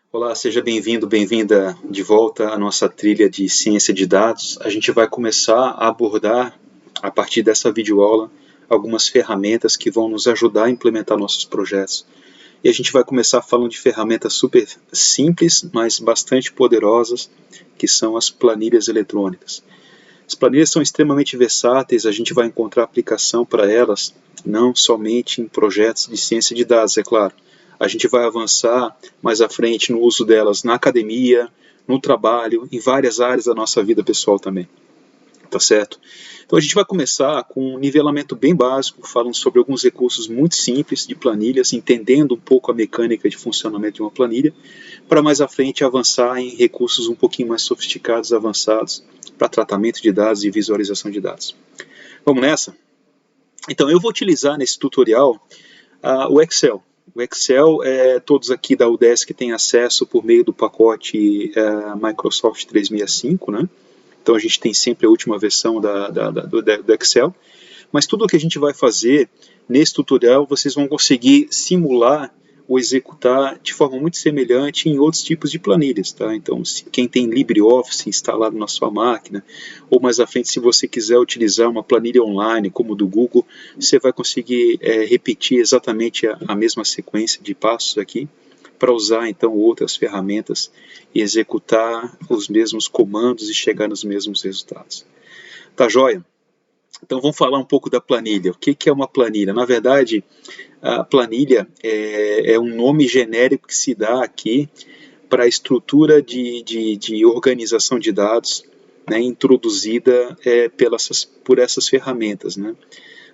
Olá, seja bem-vindo, bem-vinda de volta à nossa trilha de ciência de dados. A gente vai começar a abordar, a partir dessa videoaula, algumas ferramentas que vão nos ajudar a implementar nossos projetos. E a gente vai começar falando de ferramentas super simples, mas bastante poderosas, que são as planilhas eletrônicas. As planilhas são extremamente versáteis, a gente vai encontrar aplicação para elas, não somente em projetos de ciência de dados, é claro. A gente vai avançar mais à frente no uso delas na academia, no trabalho, em várias áreas da nossa vida pessoal também. Tá certo? Então a gente vai começar com um nivelamento bem básico, falando sobre alguns recursos muito simples de planilhas, entendendo um pouco a mecânica de funcionamento de uma planilha, para mais à frente avançar em recursos um pouquinho mais sofisticados, avançados, para tratamento de dados e visualização de dados. Vamos nessa? Então eu vou utilizar nesse tutorial o Excel. O Excel, todos aqui da UDESC têm acesso por meio do pacote Microsoft 365, né? Então a gente tem sempre a última versão do Excel. Mas tudo o que a gente vai fazer nesse tutorial, vocês vão conseguir simular ou executar de forma muito semelhante em outros tipos de planilhas. Tá? Então, quem tem LibreOffice instalado na sua máquina, ou mais à frente, se você quiser utilizar uma planilha online, como do Google, você vai conseguir repetir exatamente a mesma sequência de passos aqui, para usar então outras ferramentas e executar os mesmos comandos e chegar nos mesmos resultados. Tá joia? Então vamos falar um pouco da planilha. O que é uma planilha? Na verdade, a planilha é um nome genérico que se dá aqui para a estrutura de organização de dados, né, introduzida por essas ferramentas, né?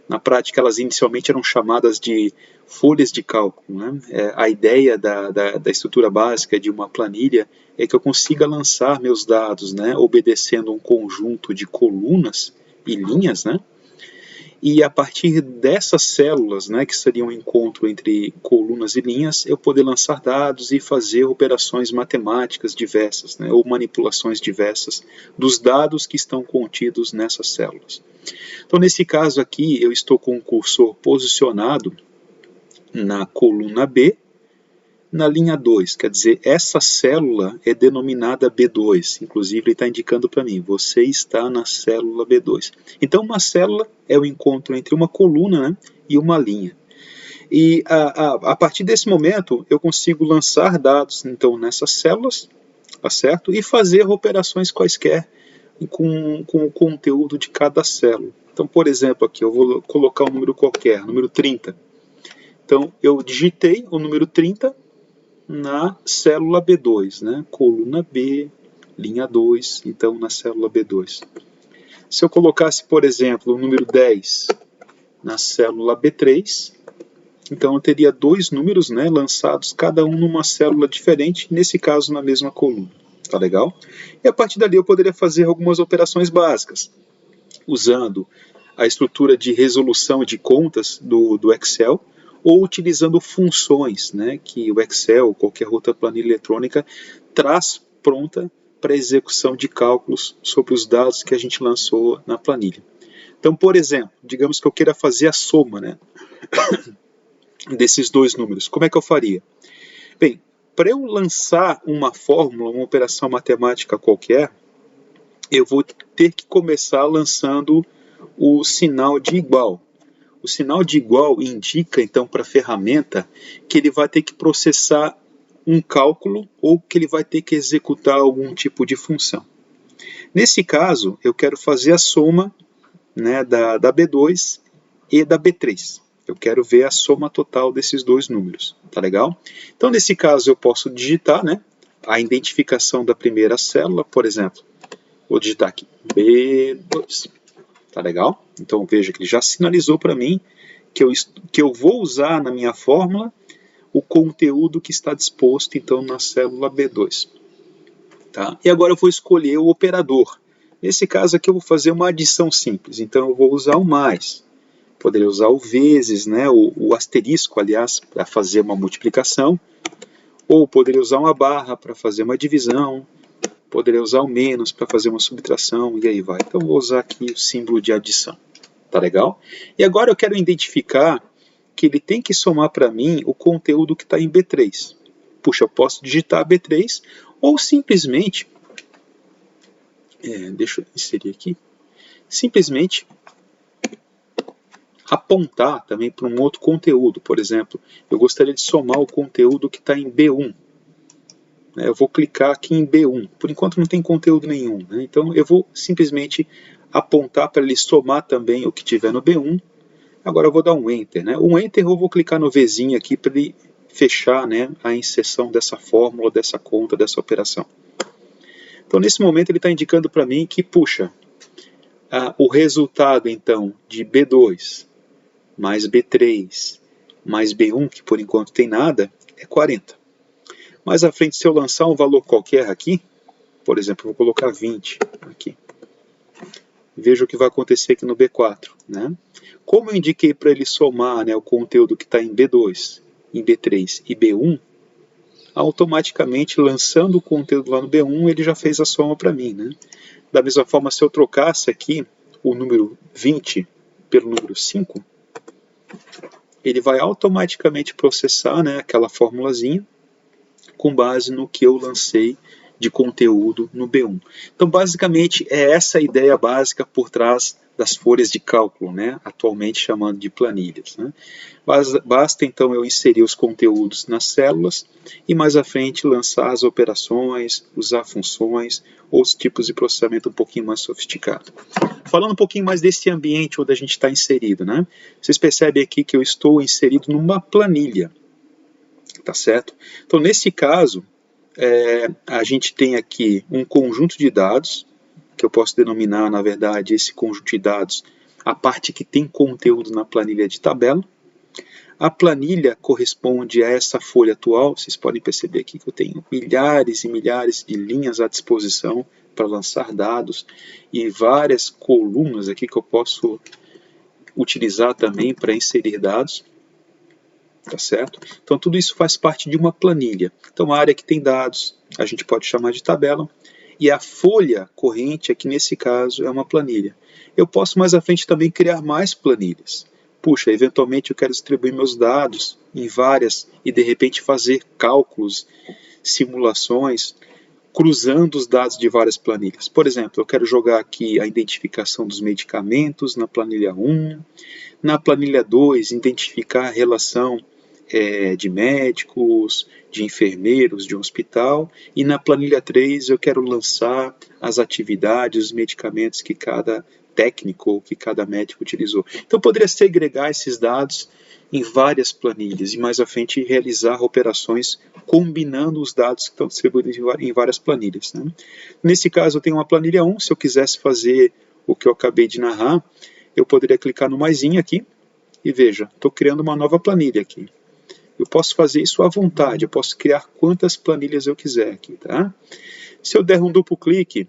Na prática, elas inicialmente eram chamadas de folhas de cálculo. Né? A ideia da estrutura básica de uma planilha é que eu consiga lançar meus dados, né, obedecendo um conjunto de colunas e linhas, né? E a partir dessas células, né, que seriam um encontro entre colunas e linhas, eu poder lançar dados e fazer operações matemáticas diversas, né, ou manipulações diversas dos dados que estão contidos nessas células. Então, nesse caso aqui, eu estou com o cursor posicionado na coluna B, na linha 2, quer dizer, essa célula é denominada B2, inclusive ele está indicando para mim, você está na célula B2. Então, uma célula é o encontro entre uma coluna, né, e uma linha. E a partir desse momento, eu consigo lançar dados então nessas células, tá certo? E fazer operações quaisquer com o conteúdo de cada célula. Então, por exemplo, aqui eu vou colocar um número qualquer, número 30. Então, eu digitei o número 30 na célula B2, né? Coluna B, linha 2, então na célula B2. Se eu colocasse, por exemplo, o número 10 na célula B3, então eu teria dois números, né, lançados, cada um numa célula diferente, nesse caso na mesma coluna. Tá legal? E a partir dali eu poderia fazer algumas operações básicas, usando a estrutura de resolução de contas do Excel, ou utilizando funções, né, que o Excel ou qualquer outra planilha eletrônica traz pronta para execução de cálculos sobre os dados que a gente lançou na planilha. Então, por exemplo, digamos que eu queira fazer a soma, né, desses dois números. Como é que eu faria? Bem, para eu lançar uma fórmula, uma operação matemática qualquer, eu vou ter que começar lançando o sinal de igual. O sinal de igual indica, então, para a ferramenta que ele vai ter que processar um cálculo ou que ele vai ter que executar algum tipo de função. Nesse caso, eu quero fazer a soma, né, da B2 e da B3. Eu quero ver a soma total desses dois números. Tá legal? Então, nesse caso, eu posso digitar, né, a identificação da primeira célula, por exemplo. Vou digitar aqui B2. Tá legal? Então veja que ele já sinalizou para mim que eu vou usar na minha fórmula o conteúdo que está disposto então na célula B2. Tá? E agora eu vou escolher o operador. Nesse caso aqui eu vou fazer uma adição simples, então eu vou usar o mais. Poderia usar o vezes, né, o asterisco, aliás, para fazer uma multiplicação, ou poderia usar uma barra para fazer uma divisão, poderia usar o menos para fazer uma subtração, e aí vai. Então vou usar aqui o símbolo de adição. Tá legal? E agora eu quero identificar que ele tem que somar para mim o conteúdo que está em B3. puxa, eu posso digitar B3 ou simplesmente, deixa eu inserir aqui, simplesmente apontar também para um outro conteúdo. Por exemplo, eu gostaria de somar o conteúdo que está em B1. Eu vou clicar aqui em B1. Por enquanto não tem conteúdo nenhum, né? Então eu vou simplesmente apontar para ele somar também o que tiver no B1. Agora eu vou dar um Enter, né? Um Enter eu vou clicar no Vzinho aqui para ele fechar, né, a inserção dessa fórmula, dessa conta, dessa operação. Então nesse momento ele está indicando para mim que, puxa, o resultado então de B2 mais B3 mais B1, que por enquanto tem nada, é 40. Mais à frente, se eu lançar um valor qualquer aqui, por exemplo, eu vou colocar 20 aqui. Veja o que vai acontecer aqui no B4. Né? Como eu indiquei para ele somar, né, o conteúdo que está em B2, em B3 e B1, automaticamente, lançando o conteúdo lá no B1, ele já fez a soma para mim. Né? Da mesma forma, se eu trocasse aqui o número 20 pelo número 5, ele vai automaticamente processar, né, aquela formulazinha com base no que eu lancei de conteúdo no B1. Então, basicamente, é essa a ideia básica por trás das folhas de cálculo, né? Atualmente chamando de planilhas. Né? Basta, então, eu inserir os conteúdos nas células e, mais à frente, lançar as operações, usar funções, outros tipos de processamento um pouquinho mais sofisticado. Falando um pouquinho mais desse ambiente onde a gente está inserido, né? Vocês percebem aqui que eu estou inserido numa planilha. Tá certo? Então, nesse caso, a gente tem aqui um conjunto de dados, que eu posso denominar, na verdade, esse conjunto de dados, a parte que tem conteúdo na planilha de tabela. A planilha corresponde a essa folha atual. Vocês podem perceber aqui que eu tenho milhares e milhares de linhas à disposição para lançar dados e várias colunas aqui que eu posso utilizar também para inserir dados. Tá certo? Então tudo isso faz parte de uma planilha. Então a área que tem dados a gente pode chamar de tabela e a folha corrente aqui nesse caso é uma planilha. Eu posso mais à frente também criar mais planilhas. Puxa, eventualmente eu quero distribuir meus dados em várias e de repente fazer cálculos, simulações, cruzando os dados de várias planilhas. Por exemplo, eu quero jogar aqui a identificação dos medicamentos na planilha 1, na planilha 2 identificar a relação de médicos, de enfermeiros, de um hospital, e na planilha 3 eu quero lançar as atividades, os medicamentos que cada técnico ou que cada médico utilizou. Então poderia segregar esses dados em várias planilhas e mais à frente realizar operações combinando os dados que estão distribuídos em várias planilhas. Né? Nesse caso eu tenho uma planilha 1, se eu quisesse fazer o que eu acabei de narrar, eu poderia clicar no maisinho aqui e veja, estou criando uma nova planilha aqui. Eu posso fazer isso à vontade, eu posso criar quantas planilhas eu quiser aqui, tá? Se eu der um duplo clique,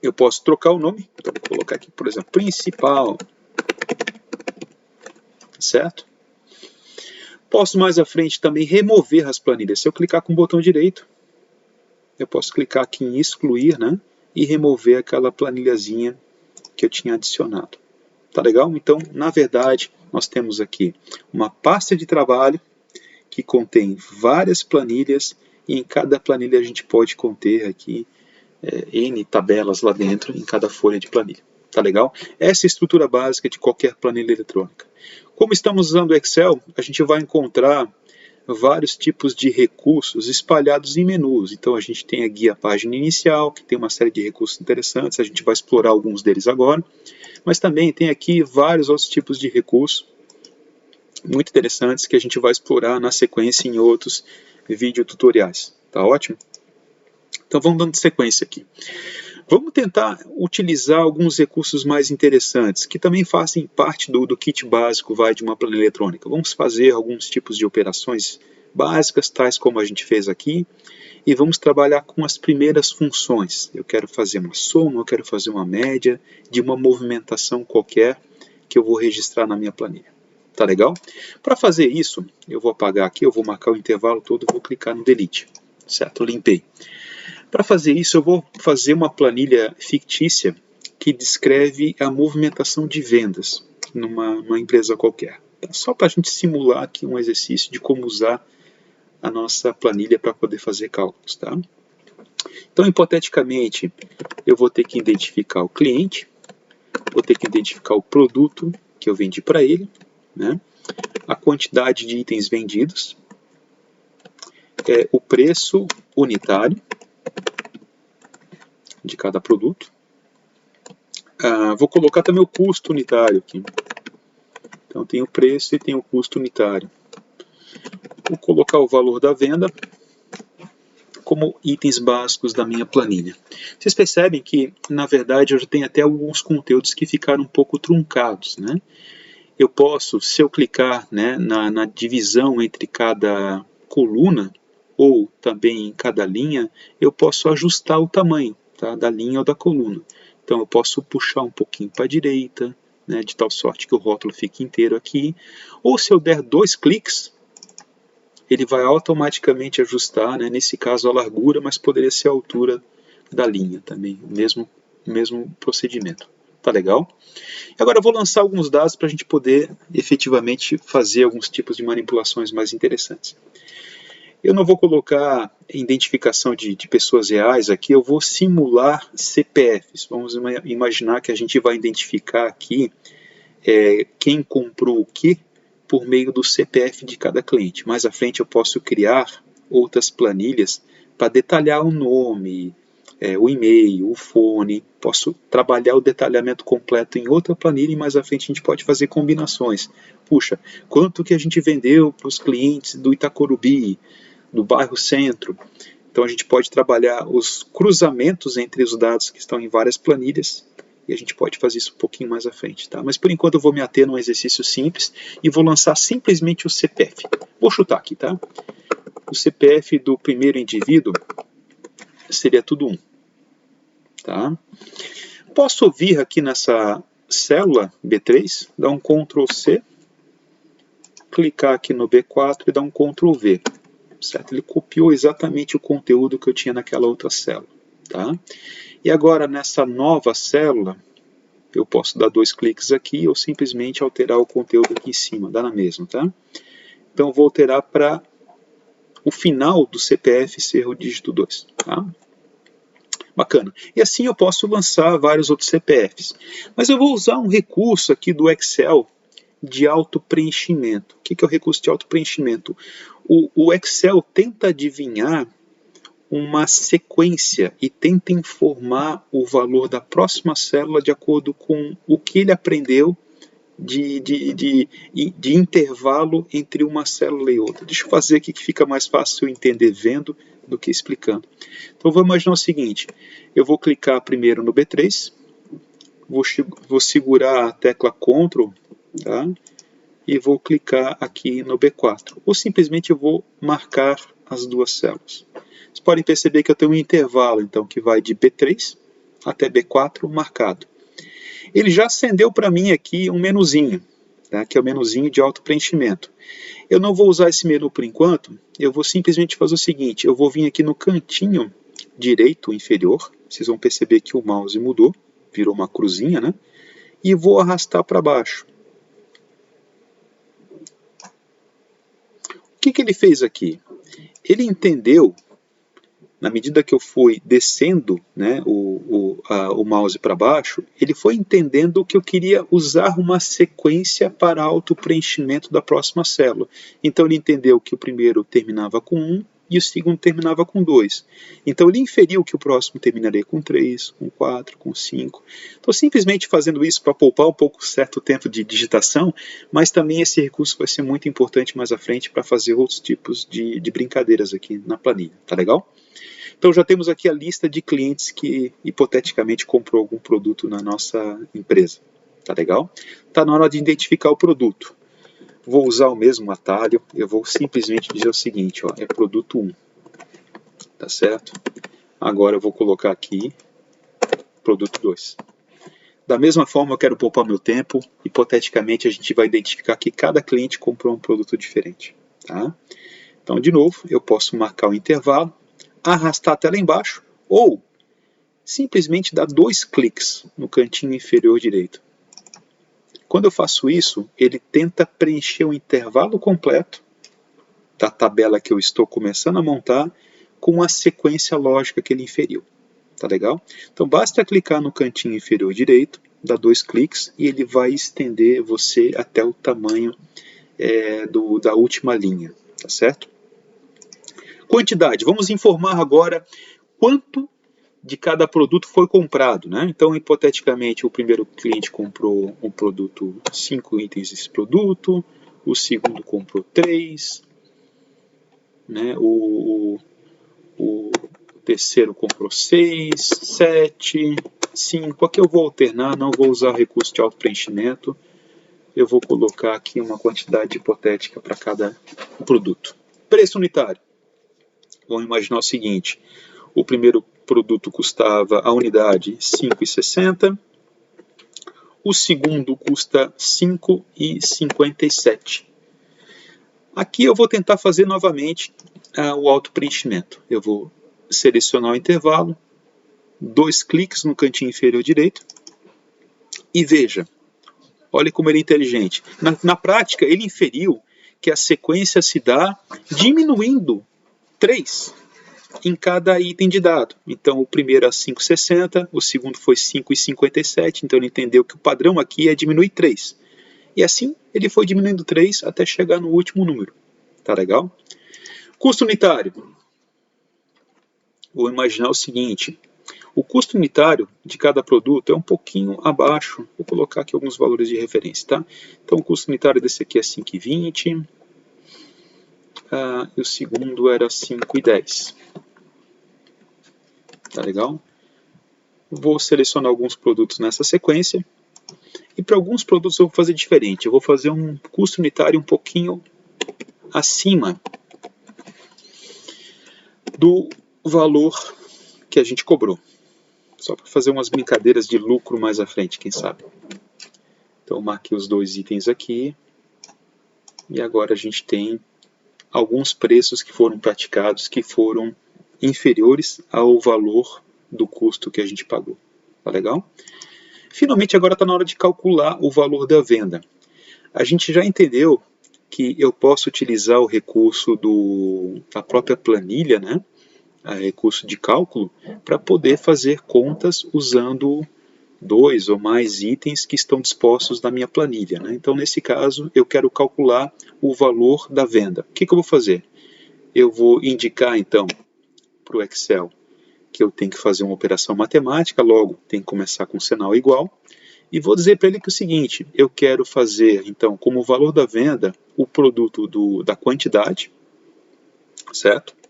eu posso trocar o nome, então vou colocar aqui, por exemplo, principal, certo? Posso mais à frente também remover as planilhas. Se eu clicar com o botão direito, eu posso clicar aqui em excluir, né? E remover aquela planilhazinha que eu tinha adicionado. Tá legal? Então, na verdade, nós temos aqui uma pasta de trabalho que contém várias planilhas e em cada planilha a gente pode conter aqui N tabelas lá dentro em cada folha de planilha. Tá legal? Essa é a estrutura básica de qualquer planilha eletrônica. Como estamos usando o Excel, a gente vai encontrar vários tipos de recursos espalhados em menus. Então a gente tem aqui a página inicial, que tem uma série de recursos interessantes, a gente vai explorar alguns deles agora, mas também tem aqui vários outros tipos de recursos muito interessantes que a gente vai explorar na sequência em outros videotutoriais. Tá ótimo? Então vamos dando sequência aqui. Vamos tentar utilizar alguns recursos mais interessantes, que também fazem parte do kit básico de uma planilha eletrônica. Vamos fazer alguns tipos de operações básicas, tais como a gente fez aqui, e vamos trabalhar com as primeiras funções. Eu quero fazer uma soma, eu quero fazer uma média de uma movimentação qualquer que eu vou registrar na minha planilha. Tá legal? Para fazer isso, eu vou apagar aqui, eu vou marcar o intervalo todo, vou clicar no Delete. Certo? Eu limpei. Para fazer isso, eu vou fazer uma planilha fictícia que descreve a movimentação de vendas numa empresa qualquer. Só para a gente simular aqui um exercício de como usar a nossa planilha para poder fazer cálculos, tá? Então, hipoteticamente, eu vou ter que identificar o cliente, vou ter que identificar o produto que eu vendi para ele, né? A quantidade de itens vendidos, o preço unitário de cada produto. Vou colocar também o custo unitário aqui. Então tem o preço e tem o custo unitário. Vou colocar o valor da venda como itens básicos da minha planilha. Vocês percebem que, na verdade, eu já tenho até alguns conteúdos que ficaram um pouco truncados, né? Eu posso, se eu clicar, né, na divisão entre cada coluna, ou também em cada linha, eu posso ajustar o tamanho, tá, da linha ou da coluna. Então eu posso puxar um pouquinho para a direita, né, de tal sorte que o rótulo fique inteiro aqui. Ou se eu der 2 cliques, ele vai automaticamente ajustar, né, nesse caso a largura, mas poderia ser a altura da linha também, o mesmo procedimento. Tá legal? Agora eu vou lançar alguns dados para a gente poder efetivamente fazer alguns tipos de manipulações mais interessantes. Eu não vou colocar identificação de pessoas reais aqui, eu vou simular CPFs. Vamos imaginar que a gente vai identificar aqui quem comprou o que por meio do CPF de cada cliente. Mais à frente eu posso criar outras planilhas para detalhar o nome, o e-mail, o fone. Posso trabalhar o detalhamento completo em outra planilha e mais à frente a gente pode fazer combinações. Puxa, quanto que a gente vendeu para os clientes do Itacorubi, do bairro Centro? Então a gente pode trabalhar os cruzamentos entre os dados que estão em várias planilhas e a gente pode fazer isso um pouquinho mais à frente, tá? Mas por enquanto eu vou me ater num exercício simples e vou lançar simplesmente o CPF. Vou chutar aqui, tá? O CPF do primeiro indivíduo seria tudo 1. Tá? Posso vir aqui nessa célula B3, dar um Ctrl C, clicar aqui no B4 e dar um Ctrl V. Certo? Ele copiou exatamente o conteúdo que eu tinha naquela outra célula. Tá? E agora nessa nova célula, eu posso dar 2 cliques aqui ou simplesmente alterar o conteúdo aqui em cima, dá na mesma. Tá? Então eu vou alterar para o final do CPF ser o dígito 2. Tá? Bacana. E assim eu posso lançar vários outros CPFs. Mas eu vou usar um recurso aqui do Excel de autopreenchimento. O que é o recurso de autopreenchimento? O Excel tenta adivinhar uma sequência e tenta informar o valor da próxima célula de acordo com o que ele aprendeu de intervalo entre uma célula e outra. Deixa eu fazer aqui que fica mais fácil eu entender vendo do que explicando. Então vou imaginar o seguinte, eu vou clicar primeiro no B3, vou segurar a tecla Ctrl, tá? E vou clicar aqui no B4, ou simplesmente eu vou marcar as duas células. Vocês podem perceber que eu tenho um intervalo, então, que vai de B3 até B4 marcado. Ele já acendeu para mim aqui um menuzinho, tá? Que é o menuzinho de autopreenchimento. Eu não vou usar esse menu por enquanto, eu vou simplesmente fazer o seguinte, eu vou vir aqui no cantinho direito inferior, vocês vão perceber que o mouse mudou, virou uma cruzinha, né? E vou arrastar para baixo. O que ele fez aqui? Ele entendeu, na medida que eu fui descendo, né, o mouse para baixo, ele foi entendendo que eu queria usar uma sequência para autopreenchimento da próxima célula. Então ele entendeu que o primeiro terminava com 1 e o segundo terminava com 2. Então ele inferiu que o próximo terminaria com 3, com 4, com 5. Estou simplesmente fazendo isso para poupar um pouco certo tempo de digitação, mas também esse recurso vai ser muito importante mais à frente para fazer outros tipos de brincadeiras aqui na planilha. Tá legal? Então já temos aqui a lista de clientes que hipoteticamente comprou algum produto na nossa empresa. Tá legal? Está na hora de identificar o produto. Vou usar o mesmo atalho, eu vou simplesmente dizer o seguinte, ó, é produto 1. Tá certo? Agora eu vou colocar aqui produto 2. Da mesma forma eu quero poupar meu tempo, hipoteticamente a gente vai identificar que cada cliente comprou um produto diferente. Tá? Então de novo, eu posso marcar o intervalo, arrastar até lá embaixo, ou simplesmente dar 2 cliques no cantinho inferior direito. Quando eu faço isso, ele tenta preencher o intervalo completo da tabela que eu estou começando a montar com a sequência lógica que ele inferiu. Tá legal? Então basta clicar no cantinho inferior direito, dá 2 cliques e ele vai estender você até o tamanho da última linha, tá certo? Quantidade, vamos informar agora quanto de cada produto foi comprado, né? Então, hipoteticamente, o primeiro cliente comprou um produto, 5 itens desse produto, o segundo comprou 3, né? O terceiro comprou 6, 7, 5. Aqui eu vou alternar, não vou usar recurso de auto-preenchimento. Eu vou colocar aqui uma quantidade hipotética para cada produto. Preço unitário. Vamos imaginar o seguinte. O primeiro produto custava a unidade R$ 5,60. O segundo custa R$ 5,57. Aqui eu vou tentar fazer novamente o auto-preenchimento. Eu vou selecionar o intervalo, 2 cliques no cantinho inferior direito e veja, olha como ele é inteligente. Na prática, ele inferiu que a sequência se dá diminuindo 3 em cada item de dado. Então, o primeiro é 5,60, o segundo foi 5,57, então ele entendeu que o padrão aqui é diminuir 3. E assim, ele foi diminuindo 3 até chegar no último número. Tá legal? Custo unitário. Vou imaginar o seguinte, o custo unitário de cada produto é um pouquinho abaixo, vou colocar aqui alguns valores de referência, tá? Então o custo unitário desse aqui é 5,20, e o segundo era 5,10. Tá legal? Vou selecionar alguns produtos nessa sequência, e para alguns produtos eu vou fazer diferente, eu vou fazer um custo unitário um pouquinho acima do valor que a gente cobrou. Só para fazer umas brincadeiras de lucro mais à frente, quem sabe. Então eu marquei os 2 itens aqui. E agora a gente tem alguns preços que foram praticados que foram inferiores ao valor do custo que a gente pagou. Tá legal? Finalmente agora está na hora de calcular o valor da venda. A gente já entendeu que eu posso utilizar o recurso da própria planilha, né? Recurso de cálculo, para poder fazer contas usando 2 ou mais itens que estão dispostos na minha planilha, né? Então, nesse caso, eu quero calcular o valor da venda. O que eu vou fazer? Eu vou indicar, então, para o Excel que eu tenho que fazer uma operação matemática, logo tem que começar com sinal igual, e vou dizer para ele que é o seguinte, eu quero fazer, então, como valor da venda, o produto da quantidade, certo?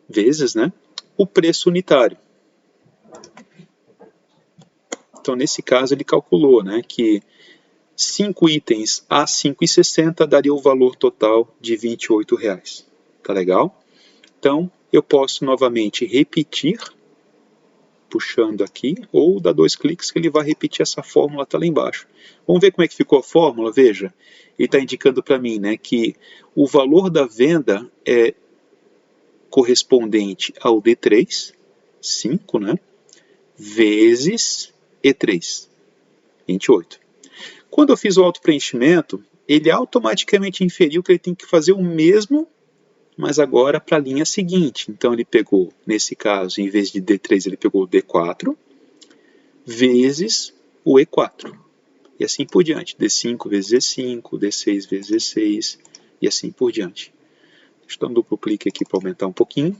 Vezes, né, o preço unitário. Então, nesse caso, ele calculou, né, que 5 itens a 5,60 daria o valor total de R$ 28. Tá legal? Então, eu posso novamente repetir, puxando aqui, ou dar 2 cliques que ele vai repetir essa fórmula até lá embaixo. Vamos ver como é que ficou a fórmula? Veja, ele está indicando para mim, né, que o valor da venda é correspondente ao D3, 5, né, vezes E3, 28. Quando eu fiz o auto-preenchimento, ele automaticamente inferiu que ele tem que fazer o mesmo, mas agora para a linha seguinte. Então ele pegou, nesse caso, em vez de D3, ele pegou o D4, vezes o E4. E assim por diante. D5 vezes E5, D6 vezes E6, e assim por diante. Deixa eu dar um duplo clique aqui para aumentar um pouquinho.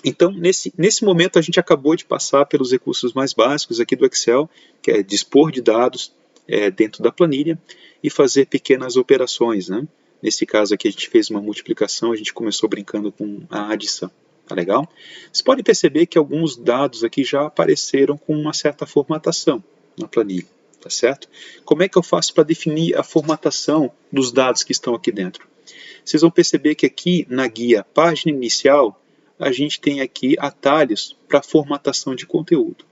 Então, nesse momento, a gente acabou de passar pelos recursos mais básicos aqui do Excel, que é dispor de dados dentro da planilha e fazer pequenas operações, né? Nesse caso aqui, a gente fez uma multiplicação, a gente começou brincando com a adição. Tá legal? Vocês podem perceber que alguns dados aqui já apareceram com uma certa formatação na planilha. Tá certo? Como é que eu faço para definir a formatação dos dados que estão aqui dentro? Vocês vão perceber que aqui na guia página inicial, a gente tem aqui atalhos para formatação de conteúdo.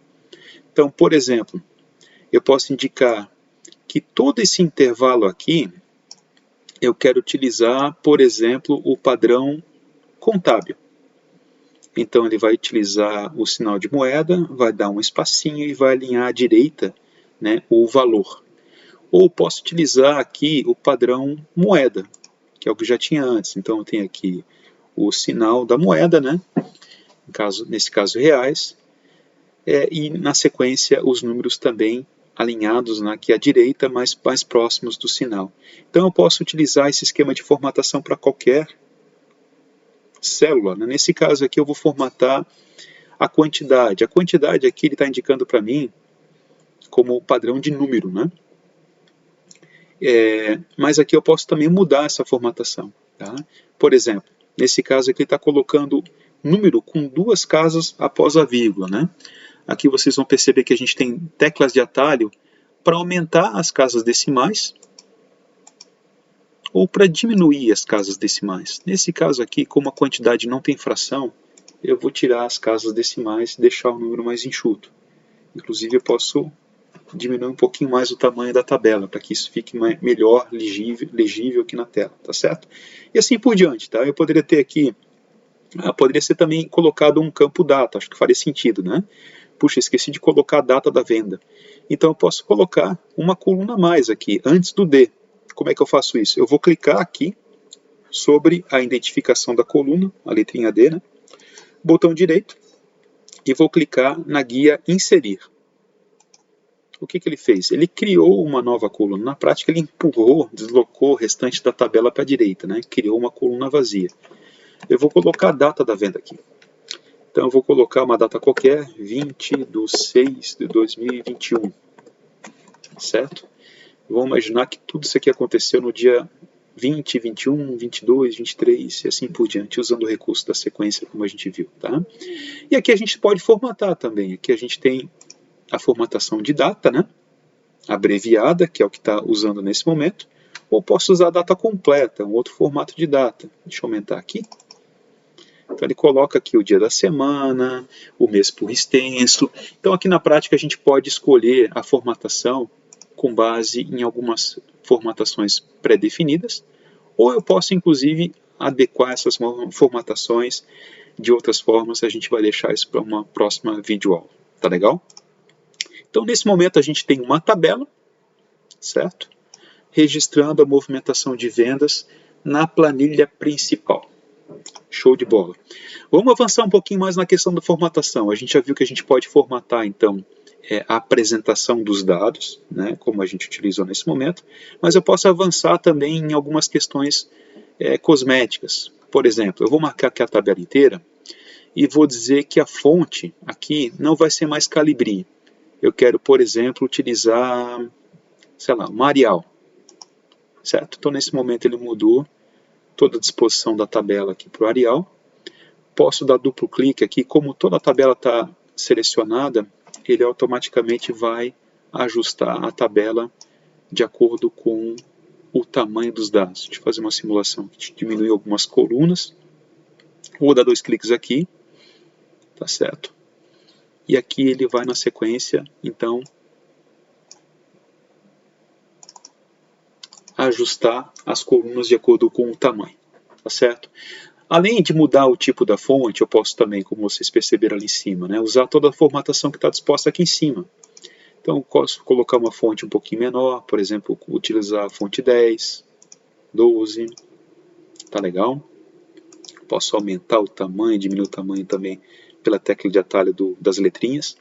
Então, por exemplo, eu posso indicar que todo esse intervalo aqui, eu quero utilizar, por exemplo, o padrão contábil. Então, ele vai utilizar o sinal de moeda, vai dar um espacinho e vai alinhar à direita, né, o valor. Ou posso utilizar aqui o padrão moeda, que é o que já tinha antes. Então eu tenho aqui o sinal da moeda, né? Nesse caso reais, e na sequência os números também alinhados aqui à direita, mas mais próximos do sinal. Então eu posso utilizar esse esquema de formatação para qualquer célula, né? Nesse caso aqui eu vou formatar a quantidade. A quantidade aqui ele está indicando para mim como padrão de número, né? Mas aqui eu posso também mudar essa formatação. Tá? Por exemplo, nesse caso aqui ele está colocando número com 2 casas após a vírgula. Né? Aqui vocês vão perceber que a gente tem teclas de atalho para aumentar as casas decimais ou para diminuir as casas decimais. Nesse caso aqui, como a quantidade não tem fração, eu vou tirar as casas decimais e deixar o número mais enxuto. Inclusive eu posso diminuir um pouquinho mais o tamanho da tabela, para que isso fique melhor legível aqui na tela, tá certo? E assim por diante, tá? Eu poderia ter aqui, poderia ser também colocado um campo data, acho que faria sentido, né? Puxa, esqueci de colocar a data da venda. Então eu posso colocar uma coluna a mais aqui, antes do D. Como é que eu faço isso? Eu vou clicar aqui sobre a identificação da coluna, a letrinha D, né? Botão direito, e vou clicar na guia inserir. O que ele fez? Ele criou uma nova coluna. Na prática, ele empurrou, deslocou o restante da tabela para a direita, né? Criou uma coluna vazia. Eu vou colocar a data da venda aqui. Então, eu vou colocar uma data qualquer, 20/6/2021. Certo? Vamos imaginar que tudo isso aqui aconteceu no dia 20, 21, 22, 23 e assim por diante, usando o recurso da sequência, como a gente viu. Tá? E aqui a gente pode formatar também. Aqui a gente tem a formatação de data, né? Abreviada, que é o que está usando nesse momento, ou posso usar a data completa, um outro formato de data. Deixa eu aumentar aqui. Então ele coloca aqui o dia da semana, o mês por extenso. Então aqui na prática a gente pode escolher a formatação com base em algumas formatações pré-definidas, ou eu posso inclusive adequar essas formatações de outras formas. A gente vai deixar isso para uma próxima videoaula. Tá legal? Então, nesse momento, a gente tem uma tabela, certo? Registrando a movimentação de vendas na planilha principal. Show de bola. Vamos avançar um pouquinho mais na questão da formatação. A gente já viu que a gente pode formatar, então, a apresentação dos dados, né, como a gente utilizou nesse momento, mas eu posso avançar também em algumas questões cosméticas. Por exemplo, eu vou marcar aqui a tabela inteira e vou dizer que a fonte aqui não vai ser mais Calibri. Eu quero, por exemplo, utilizar, sei lá, uma Arial, certo? Então, nesse momento, ele mudou toda a disposição da tabela aqui para o Arial. Posso dar duplo clique aqui, como toda a tabela está selecionada, ele automaticamente vai ajustar a tabela de acordo com o tamanho dos dados. Deixa eu fazer uma simulação que diminui algumas colunas. Vou dar 2 cliques aqui, tá certo? E aqui ele vai na sequência, então, ajustar as colunas de acordo com o tamanho, tá certo? Além de mudar o tipo da fonte, eu posso também, como vocês perceberam ali em cima, né, usar toda a formatação que está disposta aqui em cima. Então, eu posso colocar uma fonte um pouquinho menor, por exemplo, utilizar a fonte 10, 12, tá legal? Posso aumentar o tamanho, diminuir o tamanho também pela tecla de atalho das letrinhas.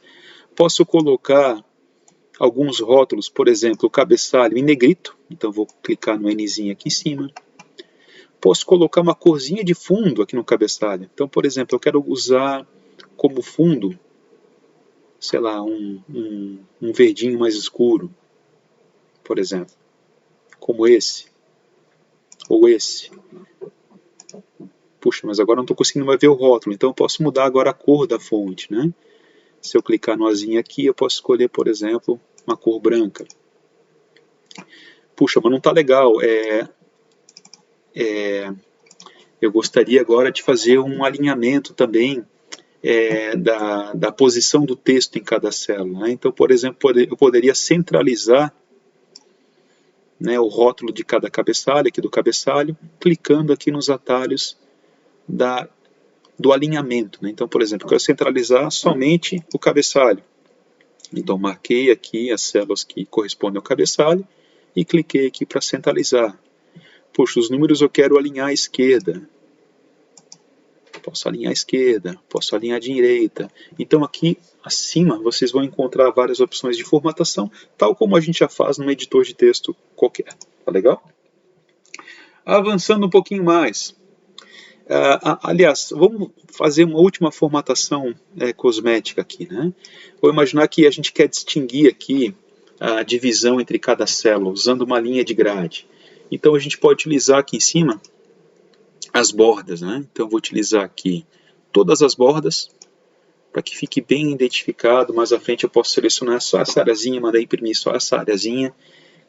Posso colocar alguns rótulos, por exemplo, o cabeçalho em negrito, então vou clicar no Nzinho aqui em cima. Posso colocar uma corzinha de fundo aqui no cabeçalho. Então, por exemplo, eu quero usar como fundo, sei lá, um verdinho mais escuro, por exemplo, como esse, ou esse. Puxa, mas agora não estou conseguindo mais ver o rótulo, então eu posso mudar agora a cor da fonte, né? Se eu clicar no azinho aqui, eu posso escolher, por exemplo, uma cor branca. Puxa, mas não está legal. Eu gostaria agora de fazer um alinhamento também da posição do texto em cada célula. Né? Então, por exemplo, eu poderia centralizar, né, o rótulo de cada cabeçalho, aqui do cabeçalho, clicando aqui nos atalhos do alinhamento. Né? Então, por exemplo, eu quero centralizar somente o cabeçalho. Então, marquei aqui as células que correspondem ao cabeçalho e cliquei aqui para centralizar. Puxa, os números eu quero alinhar à esquerda. Posso alinhar à esquerda, posso alinhar à direita. Então aqui acima vocês vão encontrar várias opções de formatação, tal como a gente já faz num editor de texto qualquer. Tá legal? Avançando um pouquinho mais. Aliás, vamos fazer uma última formatação cosmética aqui, né? Vou imaginar que a gente quer distinguir aqui a divisão entre cada célula, usando uma linha de grade. Então a gente pode utilizar aqui em cima as bordas, né? Então eu vou utilizar aqui todas as bordas, para que fique bem identificado. Mais à frente eu posso selecionar só essa areazinha, mandar imprimir só essa areazinha,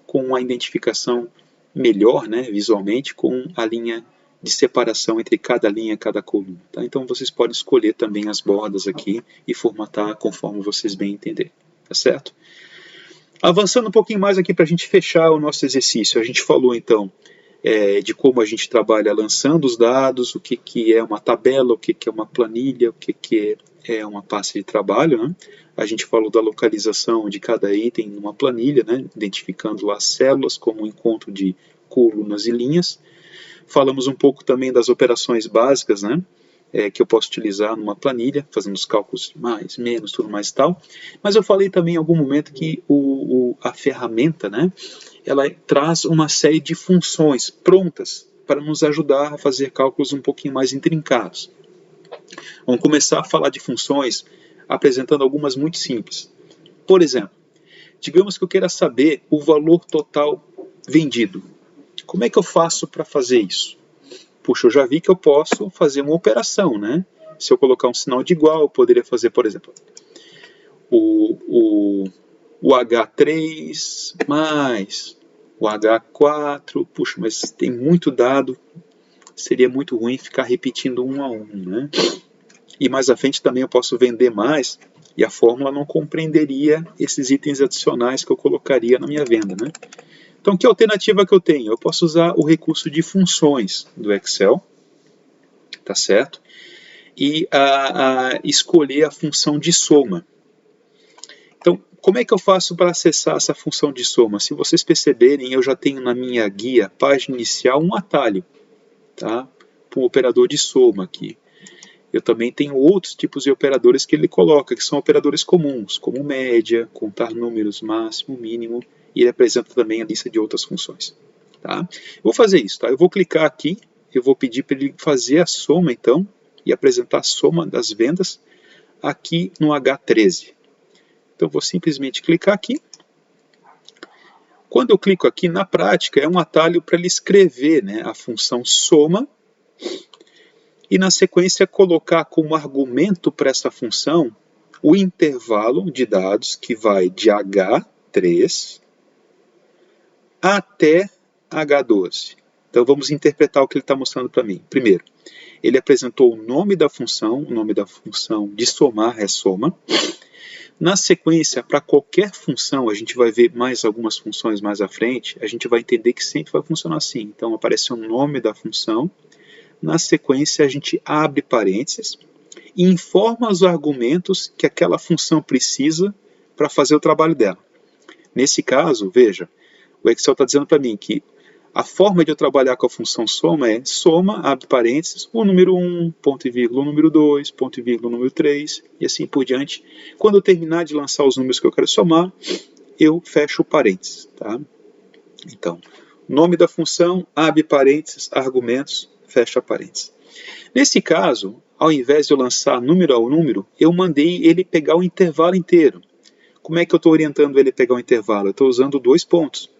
com uma identificação melhor, né, visualmente, com a linha de separação entre cada linha e cada coluna. Tá? Então vocês podem escolher também as bordas aqui e formatar conforme vocês bem entenderem. Tá certo? Avançando um pouquinho mais aqui para a gente fechar o nosso exercício. A gente falou então de como a gente trabalha lançando os dados, o que é uma tabela, o que é uma planilha, o que é uma pasta de trabalho, né? A gente falou da localização de cada item numa planilha, né? Identificando lá as células como um encontro de colunas e linhas. Falamos um pouco também das operações básicas, né? Que eu posso utilizar numa planilha, fazendo os cálculos mais, menos, tudo mais e tal. Mas eu falei também em algum momento que a ferramenta, né? Ela traz uma série de funções prontas para nos ajudar a fazer cálculos um pouquinho mais intrincados. Vamos começar a falar de funções apresentando algumas muito simples. Por exemplo, digamos que eu queira saber o valor total vendido. Como é que eu faço para fazer isso? Puxa, eu já vi que eu posso fazer uma operação, né? Se eu colocar um sinal de igual, eu poderia fazer, por exemplo, o H3 mais o H4. Puxa, mas tem muito dado, seria muito ruim ficar repetindo um a um, né? E mais à frente também eu posso vender mais e a fórmula não compreenderia esses itens adicionais que eu colocaria na minha venda, né? Então, que alternativa que eu tenho? Eu posso usar o recurso de funções do Excel, tá certo? E escolher a função de soma. Então, como é que eu faço para acessar essa função de soma? Se vocês perceberem, eu já tenho na minha guia, página inicial, um atalho, tá? Para o operador de soma aqui. Eu também tenho outros tipos de operadores que ele coloca, que são operadores comuns, como média, contar números, máximo, mínimo, e ele apresenta também a lista de outras funções. Tá? Eu vou fazer isso, tá? Eu vou clicar aqui, eu vou pedir para ele fazer a soma, então, e apresentar a soma das vendas aqui no H13. Então, eu vou simplesmente clicar aqui. Quando eu clico aqui, na prática, é um atalho para ele escrever, né, a função soma, e na sequência colocar como argumento para essa função o intervalo de dados que vai de H3 até H12. Então vamos interpretar o que ele está mostrando para mim. Primeiro, ele apresentou o nome da função de somar é soma. Na sequência, para qualquer função, a gente vai ver mais algumas funções mais à frente, a gente vai entender que sempre vai funcionar assim. Então aparece o nome da função, na sequência a gente abre parênteses e informa os argumentos que aquela função precisa para fazer o trabalho dela. Nesse caso, veja, o Excel está dizendo para mim que a forma de eu trabalhar com a função soma é soma, abre parênteses, o número 1, ponto e vírgula, o número 2, ponto e vírgula, o número 3, e assim por diante. Quando eu terminar de lançar os números que eu quero somar, eu fecho o parênteses. Tá? Então, nome da função, abre parênteses, argumentos, fecha parênteses. Nesse caso, ao invés de eu lançar número ao número, eu mandei ele pegar o intervalo inteiro. Como é que eu estou orientando ele a pegar o intervalo? Eu estou usando 2 pontos.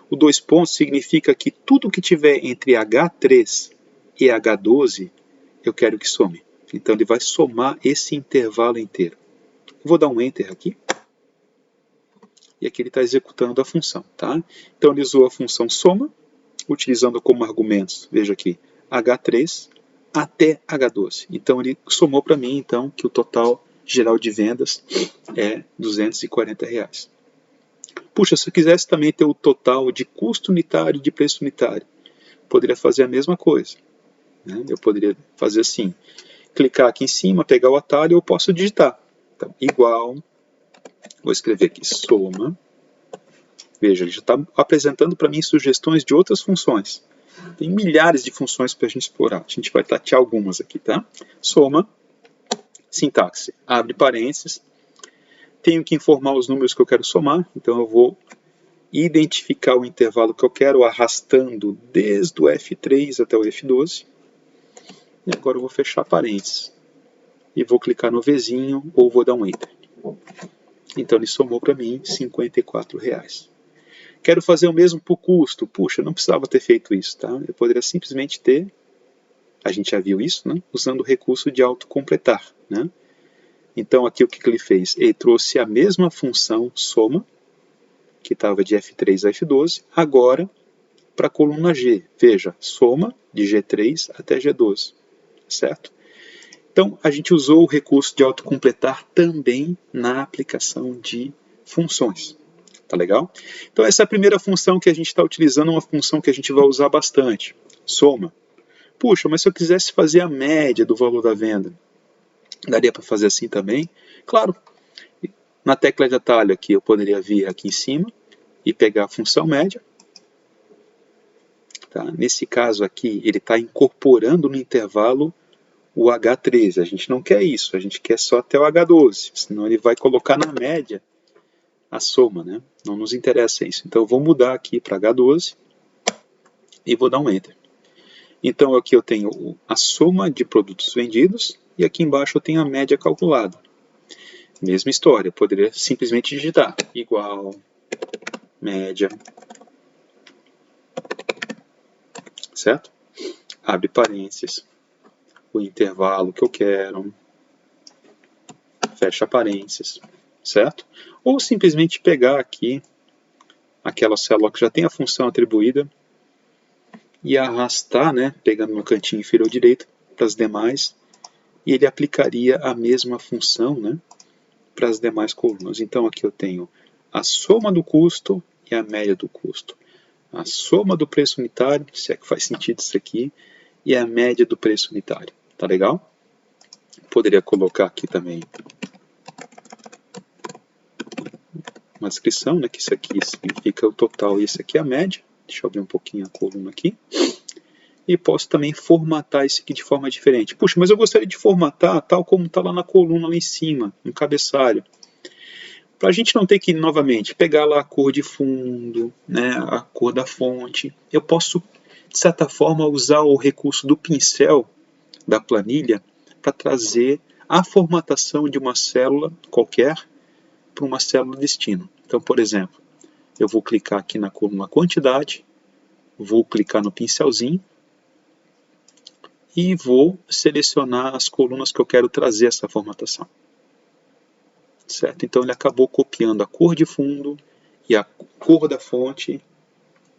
O 2 pontos significa que tudo que tiver entre H3 e H12, eu quero que some. Então ele vai somar esse intervalo inteiro. Eu vou dar um Enter aqui. E aqui ele está executando a função. Tá? Então ele usou a função soma, utilizando como argumentos, veja aqui, H3 até H12. Então ele somou para mim então que o total geral de vendas é R$240. Puxa, se eu quisesse também ter o total de custo unitário e de preço unitário, poderia fazer a mesma coisa. Né? Eu poderia fazer assim, clicar aqui em cima, pegar o atalho, eu posso digitar. Então, igual, vou escrever aqui, soma. Veja, ele já está apresentando para mim sugestões de outras funções. Tem milhares de funções para a gente explorar. A gente vai tatear algumas aqui, tá? Soma, sintaxe, abre parênteses. Tenho que informar os números que eu quero somar, então eu vou identificar o intervalo que eu quero arrastando desde o F3 até o F12. E agora eu vou fechar parênteses. E vou clicar no Vzinho ou vou dar um Enter. Então ele somou para mim R$ 54. Quero fazer o mesmo por custo. Puxa, não precisava ter feito isso, tá? Eu poderia simplesmente ter, a gente já viu isso, né? Usando o recurso de autocompletar, né? Então aqui o que ele fez? Ele trouxe a mesma função soma, que estava de F3 a F12, agora para a coluna G. Veja, soma de G3 até G12, certo? Então a gente usou o recurso de autocompletar também na aplicação de funções. Tá legal? Então essa é a primeira função que a gente está utilizando, uma função que a gente vai usar bastante. Soma. Puxa, mas se eu quisesse fazer a média do valor da venda, daria para fazer assim também? Claro. Na tecla de atalho aqui, eu poderia vir aqui em cima e pegar a função média. Tá? Nesse caso aqui, ele está incorporando no intervalo o H13. A gente não quer isso, a gente quer só até o H12, senão ele vai colocar na média a soma, né? Não nos interessa isso. Então eu vou mudar aqui para H12 e vou dar um Enter. Então aqui eu tenho a soma de produtos vendidos e aqui embaixo eu tenho a média calculada. Mesma história, eu poderia simplesmente digitar igual média, certo? Abre parênteses, o intervalo que eu quero, fecha parênteses, certo? Ou simplesmente pegar aqui aquela célula que já tem a função atribuída e arrastar, né, pegando no cantinho inferior direito para as demais, e ele aplicaria a mesma função, né, para as demais colunas. Então aqui eu tenho a soma do custo e a média do custo, a soma do preço unitário, se é que faz sentido isso aqui, e a média do preço unitário. Tá legal? Poderia colocar aqui também uma descrição, né, que isso aqui significa o total e isso aqui é a média. Deixa eu abrir um pouquinho a coluna aqui. E posso também formatar isso aqui de forma diferente. Puxa, mas eu gostaria de formatar tal como está lá na coluna lá em cima, no cabeçalho. Para a gente não ter que, novamente, pegar lá a cor de fundo, né, a cor da fonte, eu posso, de certa forma, usar o recurso do pincel da planilha para trazer a formatação de uma célula qualquer para uma célula destino. Então, por exemplo, eu vou clicar aqui na coluna quantidade, vou clicar no pincelzinho e vou selecionar as colunas que eu quero trazer essa formatação. Certo? Então ele acabou copiando a cor de fundo e a cor da fonte,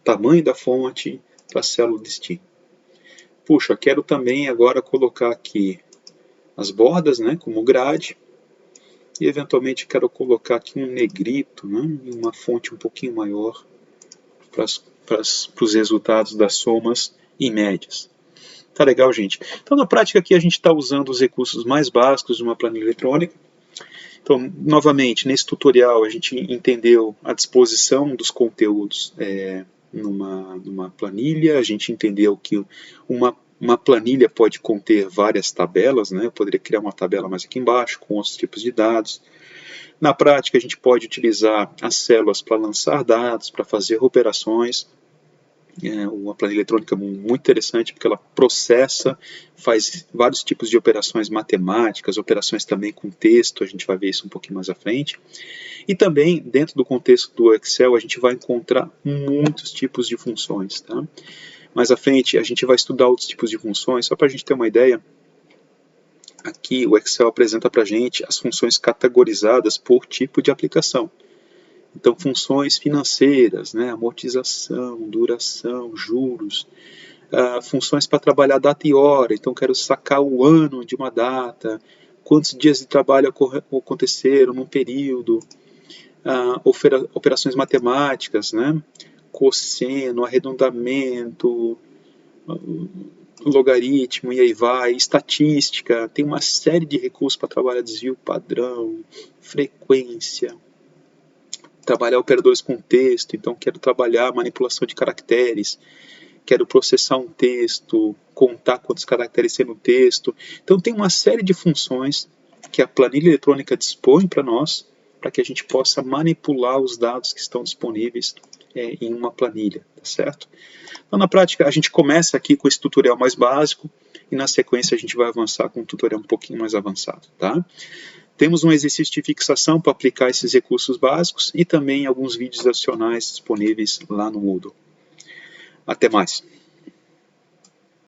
tamanho da fonte para a célula destino. Puxa, quero também agora colocar aqui as bordas, né, como grade, e eventualmente quero colocar aqui um negrito, né, uma fonte um pouquinho maior para os resultados das somas e médias. Tá legal, gente? Então na prática aqui a gente está usando os recursos mais básicos de uma planilha eletrônica. Então, novamente, nesse tutorial a gente entendeu a disposição dos conteúdos numa planilha, a gente entendeu que uma planilha pode conter várias tabelas, né? Eu poderia criar uma tabela mais aqui embaixo, com outros tipos de dados. Na prática, a gente pode utilizar as células para lançar dados, para fazer operações. Uma planilha eletrônica muito interessante porque ela processa, faz vários tipos de operações matemáticas, operações também com texto, a gente vai ver isso um pouquinho mais à frente. E também, dentro do contexto do Excel, a gente vai encontrar muitos tipos de funções. Tá? Mais à frente, a gente vai estudar outros tipos de funções, só para a gente ter uma ideia. Aqui o Excel apresenta para a gente as funções categorizadas por tipo de aplicação. Então, funções financeiras, né, amortização, duração, juros, funções para trabalhar data e hora, então quero sacar o ano de uma data, quantos dias de trabalho aconteceram num período, operações matemáticas, né, cosseno, arredondamento, logaritmo, e aí vai, estatística, tem uma série de recursos para trabalhar desvio padrão, frequência, trabalhar operadores com texto, então quero trabalhar manipulação de caracteres, quero processar um texto, contar quantos caracteres tem no texto. Então tem uma série de funções que a planilha eletrônica dispõe para nós, para que a gente possa manipular os dados que estão disponíveis em uma planilha, tá certo? Então, na prática, a gente começa aqui com esse tutorial mais básico e na sequência a gente vai avançar com um tutorial um pouquinho mais avançado, tá? Temos um exercício de fixação para aplicar esses recursos básicos e também alguns vídeos adicionais disponíveis lá no Moodle. Até mais!